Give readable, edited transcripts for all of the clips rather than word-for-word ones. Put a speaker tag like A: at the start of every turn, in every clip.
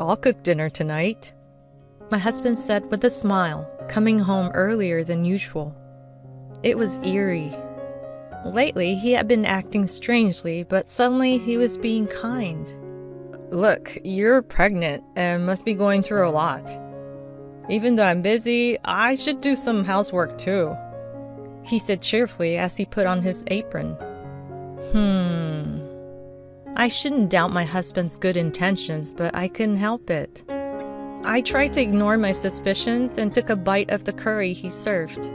A: I'll cook dinner tonight, my husband said with a smile, coming home earlier than usual. It was eerie. Lately, he had been acting strangely, but suddenly he was being kind. Look, you're pregnant and must be going through a lot. Even though I'm busy, I should do some housework too, he said cheerfully as he put on his apron. I shouldn't doubt my husband's good intentions, but I couldn't help it. I tried to ignore my suspicions and took a bite of the curry he served.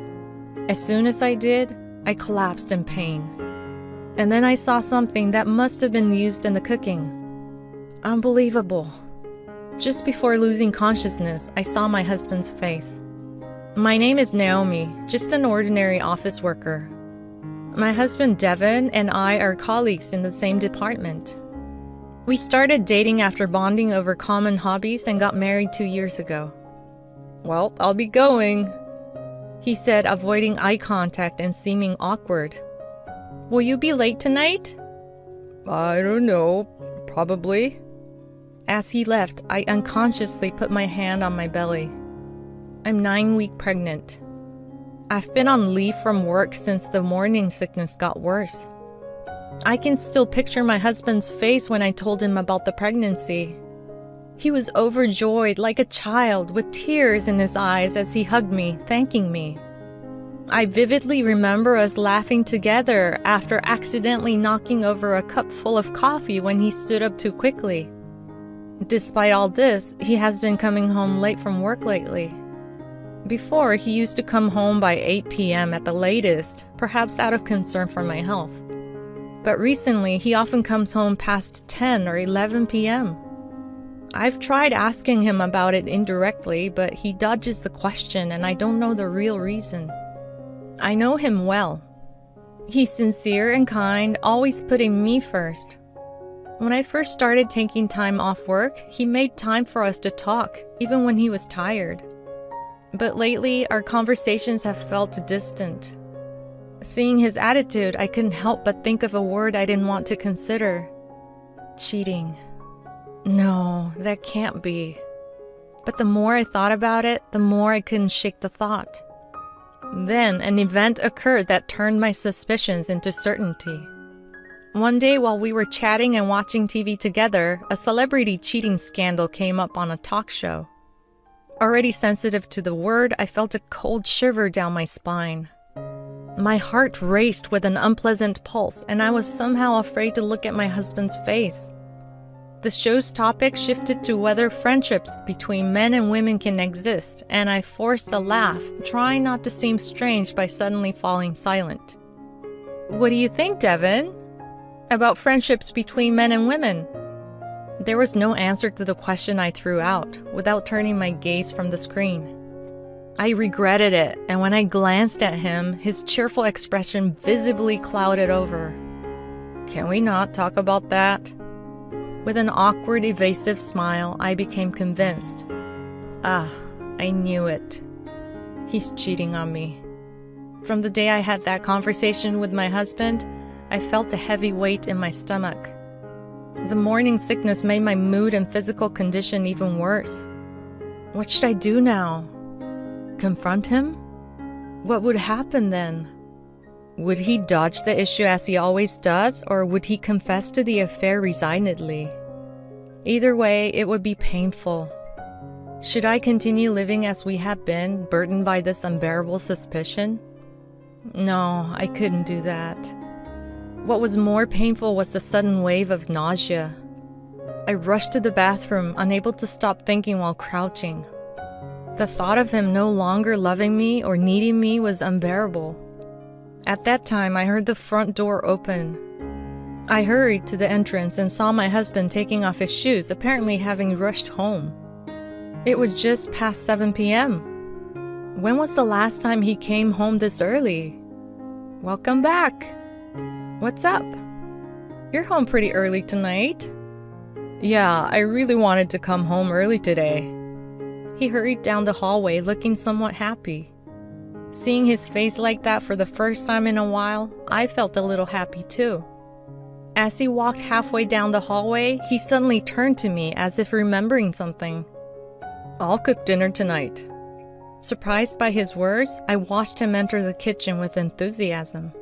A: As soon as I did, I collapsed in pain. And then I saw something that must have been used in the cooking. Unbelievable. Just before losing consciousness, I saw my husband's face. My name is Naomi, just an ordinary office worker. My husband Devin and I are colleagues in the same department. We started dating after bonding over common hobbies and got married 2 years ago. Well, I'll be going, he said, avoiding eye contact and seeming awkward. Will you be late tonight? I don't know, probably. As he left, I unconsciously put my hand on my belly. I'm 9 weeks pregnant. I've been on leave from work since the morning sickness got worse. I can still picture my husband's face when I told him about the pregnancy. He was overjoyed like a child with tears in his eyes as he hugged me, thanking me. I vividly remember us laughing together after accidentally knocking over a cup full of coffee when he stood up too quickly. Despite all this, he has been coming home late from work lately. Before, he used to come home by 8 p.m. at the latest, perhaps out of concern for my health. But recently, he often comes home past 10 or 11 p.m. I've tried asking him about it indirectly, but he dodges the question and I don't know the real reason. I know him well. He's sincere and kind, always putting me first. When I first started taking time off work, he made time for us to talk, even when he was tired. But lately, our conversations have felt distant. Seeing his attitude, I couldn't help but think of a word I didn't want to consider. Cheating. No, that can't be. But the more I thought about it, the more I couldn't shake the thought. Then an event occurred that turned my suspicions into certainty. One day while we were chatting and watching TV together, a celebrity cheating scandal came up on a talk show. Already sensitive to the word, I felt a cold shiver down my spine. My heart raced with an unpleasant pulse, and I was somehow afraid to look at my husband's face. The show's topic shifted to whether friendships between men and women can exist, and I forced a laugh, trying not to seem strange by suddenly falling silent. What do you think, Devin? About friendships between men and women? There was no answer to the question I threw out, without turning my gaze from the screen. I regretted it, and when I glanced at him, his cheerful expression visibly clouded over. Can we not talk about that? With an awkward, evasive smile, I became convinced. I knew it. He's cheating on me. From the day I had that conversation with my husband, I felt a heavy weight in my stomach. The morning sickness made my mood and physical condition even worse. What should I do now? Confront him? What would happen then? Would he dodge the issue as he always does, or would he confess to the affair resignedly? Either way, it would be painful. Should I continue living as we have been, burdened by this unbearable suspicion? No, I couldn't do that. What was more painful was the sudden wave of nausea. I rushed to the bathroom, unable to stop thinking while crouching. The thought of him no longer loving me or needing me was unbearable. At that time, I heard the front door open. I hurried to the entrance and saw my husband taking off his shoes, apparently having rushed home. It was just past 7 p.m. When was the last time he came home this early? Welcome back. What's up? You're home pretty early tonight. Yeah, I really wanted to come home early today. He hurried down the hallway looking somewhat happy. Seeing his face like that for the first time in a while, I felt a little happy too. As he walked halfway down the hallway, he suddenly turned to me as if remembering something. "I'll cook dinner tonight." Surprised by his words, I watched him enter the kitchen with enthusiasm.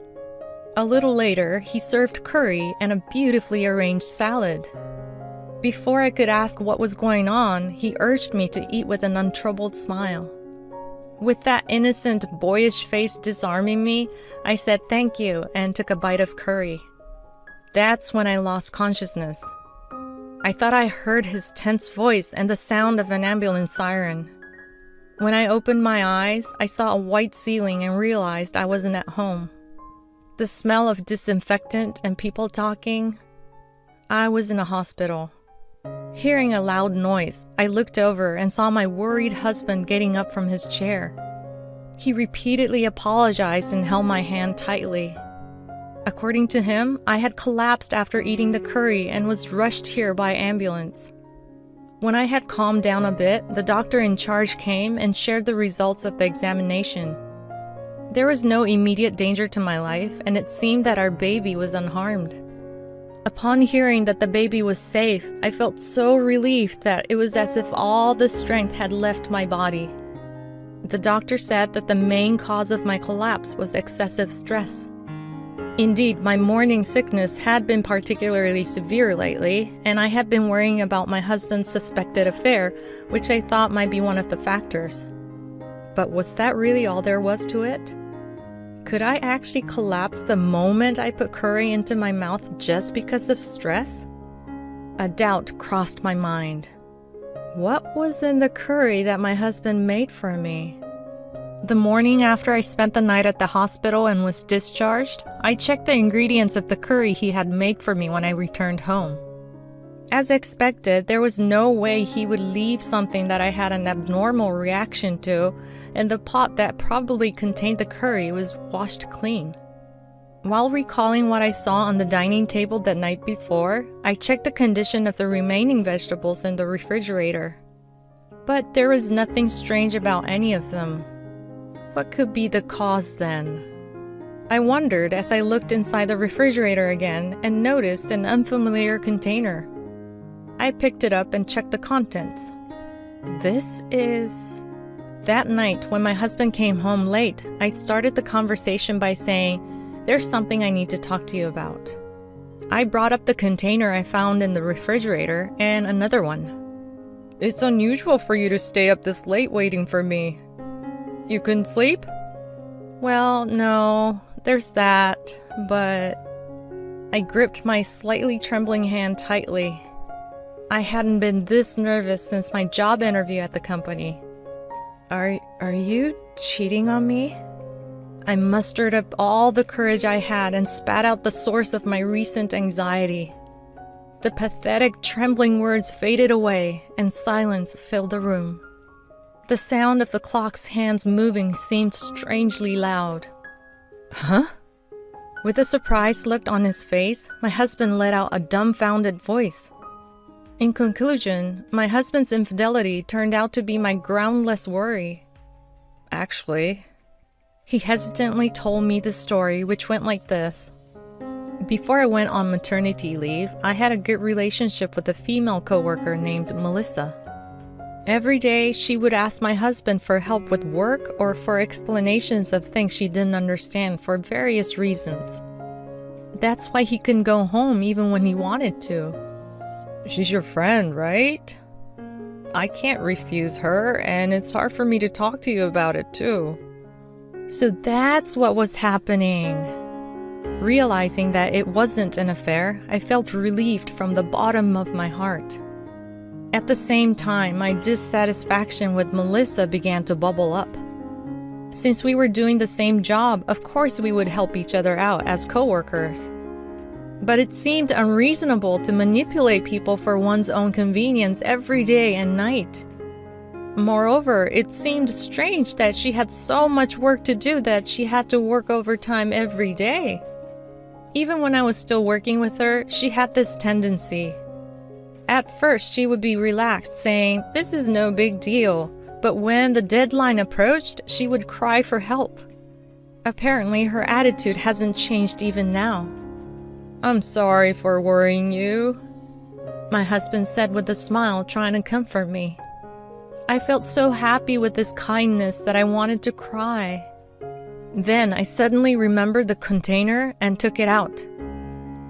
A: A little later, he served curry and a beautifully arranged salad. Before I could ask what was going on, he urged me to eat with an untroubled smile. With that innocent, boyish face disarming me, I said thank you and took a bite of curry. That's when I lost consciousness. I thought I heard his tense voice and the sound of an ambulance siren. When I opened my eyes, I saw a white ceiling and realized I wasn't at home. The smell of disinfectant and people talking. I was in a hospital. Hearing a loud noise, I looked over and saw my worried husband getting up from his chair. He repeatedly apologized and held my hand tightly. According to him, I had collapsed after eating the curry and was rushed here by ambulance. When I had calmed down a bit, the doctor in charge came and shared the results of the examination. There was no immediate danger to my life, and it seemed that our baby was unharmed. Upon hearing that the baby was safe, I felt so relieved that it was as if all the strength had left my body. The doctor said that the main cause of my collapse was excessive stress. Indeed, my morning sickness had been particularly severe lately, and I had been worrying about my husband's suspected affair, which I thought might be one of the factors. But was that really all there was to it? Could I actually collapse the moment I put curry into my mouth just because of stress? A doubt crossed my mind. What was in the curry that my husband made for me? The morning after I spent the night at the hospital and was discharged, I checked the ingredients of the curry he had made for me when I returned home. As expected, there was no way he would leave something that I had an abnormal reaction to, and the pot that probably contained the curry was washed clean. While recalling what I saw on the dining table the night before, I checked the condition of the remaining vegetables in the refrigerator. But there was nothing strange about any of them. What could be the cause then? I wondered as I looked inside the refrigerator again and noticed an unfamiliar container. I picked it up and checked the contents. That night, when my husband came home late, I started the conversation by saying, "There's something I need to talk to you about." I brought up the container I found in the refrigerator and another one. "It's unusual for you to stay up this late waiting for me. You couldn't sleep?" "Well, no, there's that, but..." I gripped my slightly trembling hand tightly. I hadn't been this nervous since my job interview at the company. Are you cheating on me?" I mustered up all the courage I had and spat out the source of my recent anxiety. The pathetic, trembling words faded away, and silence filled the room. The sound of the clock's hands moving seemed strangely loud. "Huh?" With a surprised look on his face, my husband let out a dumbfounded voice. In conclusion, my husband's infidelity turned out to be my groundless worry. Actually, he hesitantly told me the story, which went like this. Before I went on maternity leave, I had a good relationship with a female coworker named Melissa. Every day, she would ask my husband for help with work or for explanations of things she didn't understand for various reasons. That's why he couldn't go home even when he wanted to. "She's your friend, right? I can't refuse her, and it's hard for me to talk to you about it, too." So that's what was happening. Realizing that it wasn't an affair, I felt relieved from the bottom of my heart. At the same time, my dissatisfaction with Melissa began to bubble up. Since we were doing the same job, of course we would help each other out as coworkers. But it seemed unreasonable to manipulate people for one's own convenience every day and night. Moreover, it seemed strange that she had so much work to do that she had to work overtime every day. Even when I was still working with her, she had this tendency. At first, she would be relaxed, saying, "This is no big deal," but when the deadline approached, she would cry for help. Apparently, her attitude hasn't changed even now. I'm sorry for worrying you, my husband said with a smile, trying to comfort me. I felt so happy with his kindness that I wanted to cry. Then I suddenly remembered the container and took it out.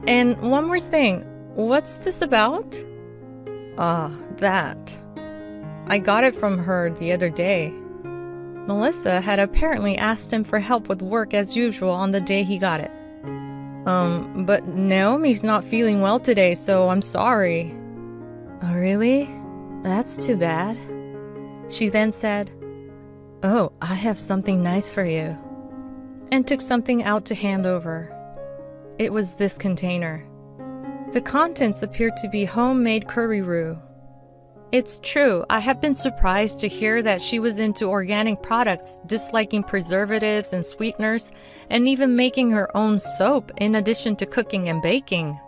A: And one more thing, what's this about? That. I got it from her the other day. Melissa had apparently asked him for help with work as usual on the day he got it. But Naomi's not feeling well today, so I'm sorry. Oh, really? That's too bad. She then said, "Oh, I have something nice for you," and took something out to hand over. It was this container. The contents appeared to be homemade curry roux. It's true, I have been surprised to hear that she was into organic products, disliking preservatives and sweeteners, and even making her own soap in addition to cooking and baking.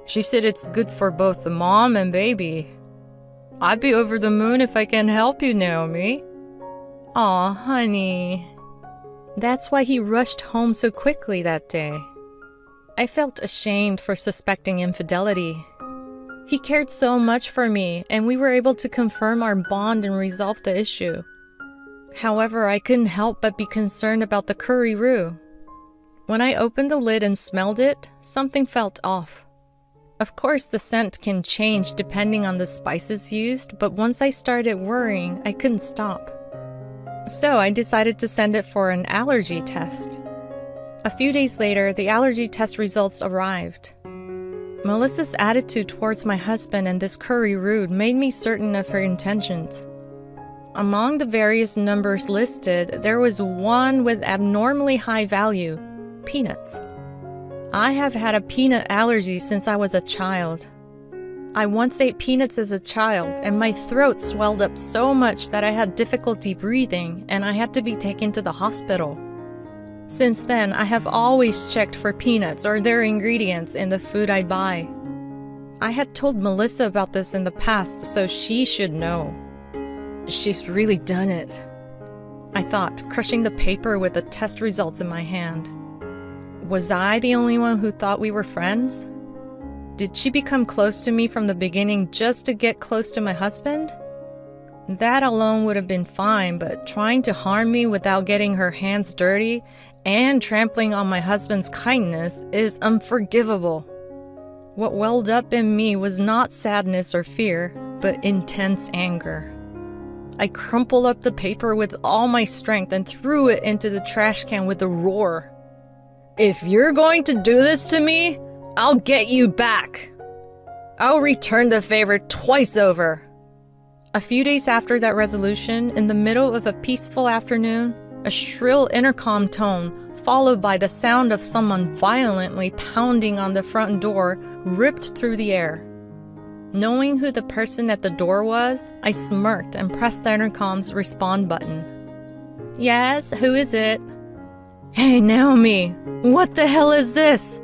A: She said it's good for both the mom and baby. I'd be over the moon if I can help you, Naomi. Aw, honey. That's why he rushed home so quickly that day. I felt ashamed for suspecting infidelity. He cared so much for me, and we were able to confirm our bond and resolve the issue. However, I couldn't help but be concerned about the curry roux. When I opened the lid and smelled it, something felt off. Of course, the scent can change depending on the spices used, but once I started worrying, I couldn't stop. So I decided to send it for an allergy test. A few days later, the allergy test results arrived. Melissa's attitude towards my husband and this curry roux made me certain of her intentions. Among the various numbers listed, there was one with abnormally high value: peanuts. I have had a peanut allergy since I was a child. I once ate peanuts as a child, and my throat swelled up so much that I had difficulty breathing, and I had to be taken to the hospital. Since then, I have always checked for peanuts or their ingredients in the food I buy. I had told Melissa about this in the past, so she should know. She's really done it, I thought, crushing the paper with the test results in my hand. Was I the only one who thought we were friends? Did she become close to me from the beginning just to get close to my husband? That alone would have been fine, but trying to harm me without getting her hands dirty and trampling on my husband's kindness is unforgivable. What welled up in me was not sadness or fear, but intense anger. I crumpled up the paper with all my strength and threw it into the trash can with a roar. "If you're going to do this to me, I'll get you back. I'll return the favor twice over." A few days after that resolution, in the middle of a peaceful afternoon, a shrill intercom tone, followed by the sound of someone violently pounding on the front door, ripped through the air. Knowing who the person at the door was, I smirked and pressed the intercom's respond button. "Yes, who is it?" "Hey, Naomi, what the hell is this?"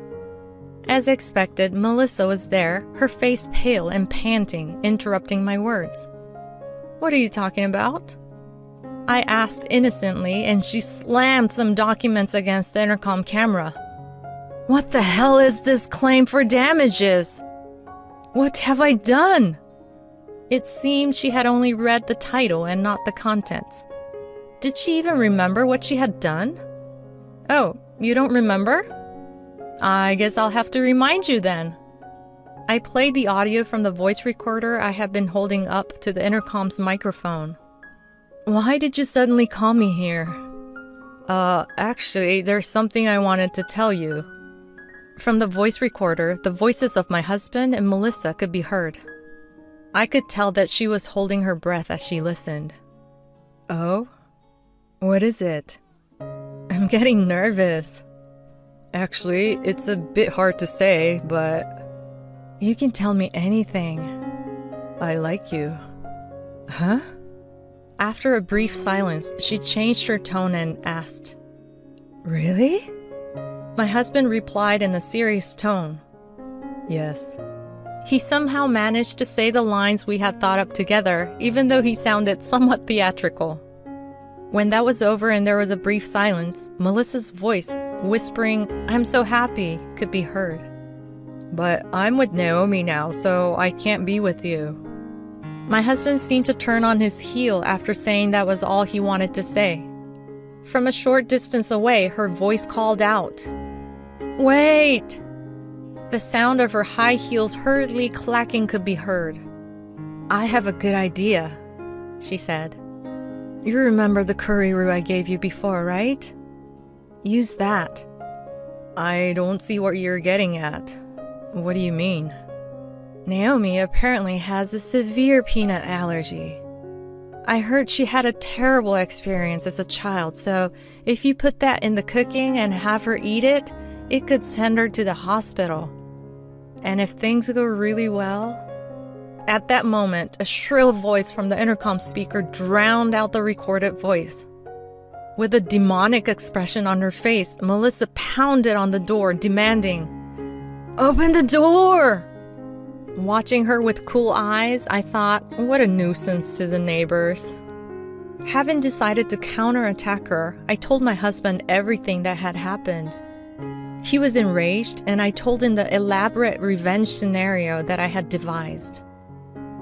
A: As expected, Melissa was there, her face pale and panting, interrupting my words. "What are you talking about?" I asked innocently, and she slammed some documents against the intercom camera. "What the hell is this claim for damages? What have I done?" It seemed she had only read the title and not the contents. Did she even remember what she had done? "Oh, you don't remember? I guess I'll have to remind you then." I played the audio from the voice recorder I had been holding up to the intercom's microphone. "Why did you suddenly call me here?" Actually, there's something I wanted to tell you." From the voice recorder, the voices of my husband and Melissa could be heard. I could tell that she was holding her breath as she listened. "Oh? What is it?" "I'm getting nervous." "Actually, it's a bit hard to say, but..." "You can tell me anything." "I like you." "Huh?" After a brief silence, she changed her tone and asked, "Really?" My husband replied in a serious tone, "Yes." He somehow managed to say the lines we had thought up together, even though he sounded somewhat theatrical. When that was over and there was a brief silence, Melissa's voice, whispering, "I'm so happy," could be heard. But I'm with Naomi now, so I can't be with you. My husband seemed to turn on his heel after saying that was all he wanted to say. From a short distance away, her voice called out, "Wait!" The sound of her high heels hurriedly clacking could be heard. "I have a good idea," she said. "You remember the curry roux I gave you before, right? Use that." "I don't see what you're getting at. What do you mean?" "Naomi apparently has a severe peanut allergy. I heard she had a terrible experience as a child, so if you put that in the cooking and have her eat it, it could send her to the hospital. And if things go really well..." At that moment, a shrill voice from the intercom speaker drowned out the recorded voice. With a demonic expression on her face, Melissa pounded on the door, demanding, "Open the door!" Watching her with cool eyes, I thought, what a nuisance to the neighbors. Having decided to counterattack her, I told my husband everything that had happened. He was enraged, and I told him the elaborate revenge scenario that I had devised.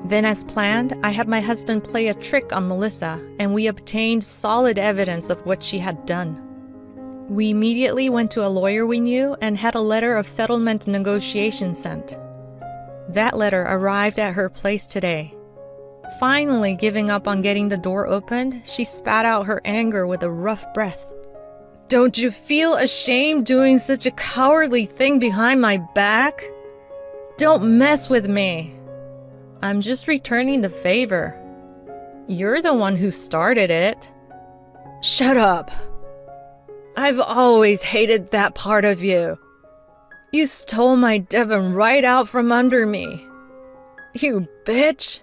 A: Then, as planned, I had my husband play a trick on Melissa, and we obtained solid evidence of what she had done. We immediately went to a lawyer we knew and had a letter of settlement negotiation sent. That letter arrived at her place today. Finally giving up on getting the door opened, she spat out her anger with a rough breath. "Don't you feel ashamed doing such a cowardly thing behind my back? Don't mess with me. I'm just returning the favor. You're the one who started it." "Shut up. I've always hated that part of you. You stole my Devon right out from under me. You bitch."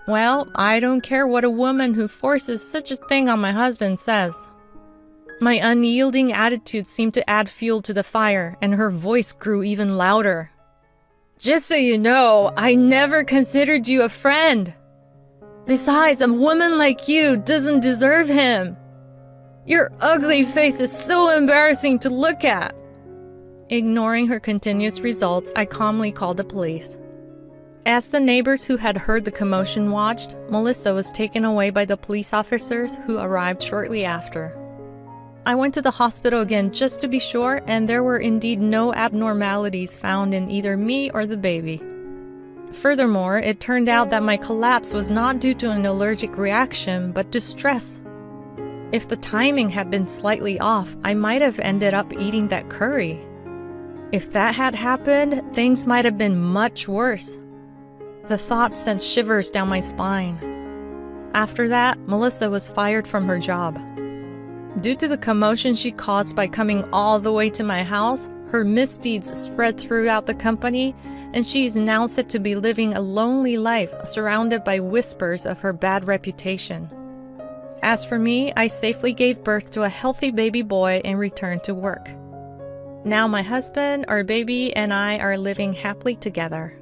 A: Well, I don't care what a woman who forces such a thing on my husband says. My unyielding attitude seemed to add fuel to the fire, and her voice grew even louder. "Just so you know, I never considered you a friend. Besides, a woman like you doesn't deserve him. Your ugly face is so embarrassing to look at." Ignoring her continuous results, I calmly called the police. As the neighbors who had heard the commotion watched, Melissa was taken away by the police officers who arrived shortly after. I went to the hospital again just to be sure, and there were indeed no abnormalities found in either me or the baby. Furthermore, it turned out that my collapse was not due to an allergic reaction, but to stress. If the timing had been slightly off, I might have ended up eating that curry. If that had happened, things might have been much worse. The thought sent shivers down my spine. After that, Melissa was fired from her job. Due to the commotion she caused by coming all the way to my house, her misdeeds spread throughout the company, and she is now said to be living a lonely life surrounded by whispers of her bad reputation. As for me, I safely gave birth to a healthy baby boy and returned to work. Now my husband, our baby, and I are living happily together.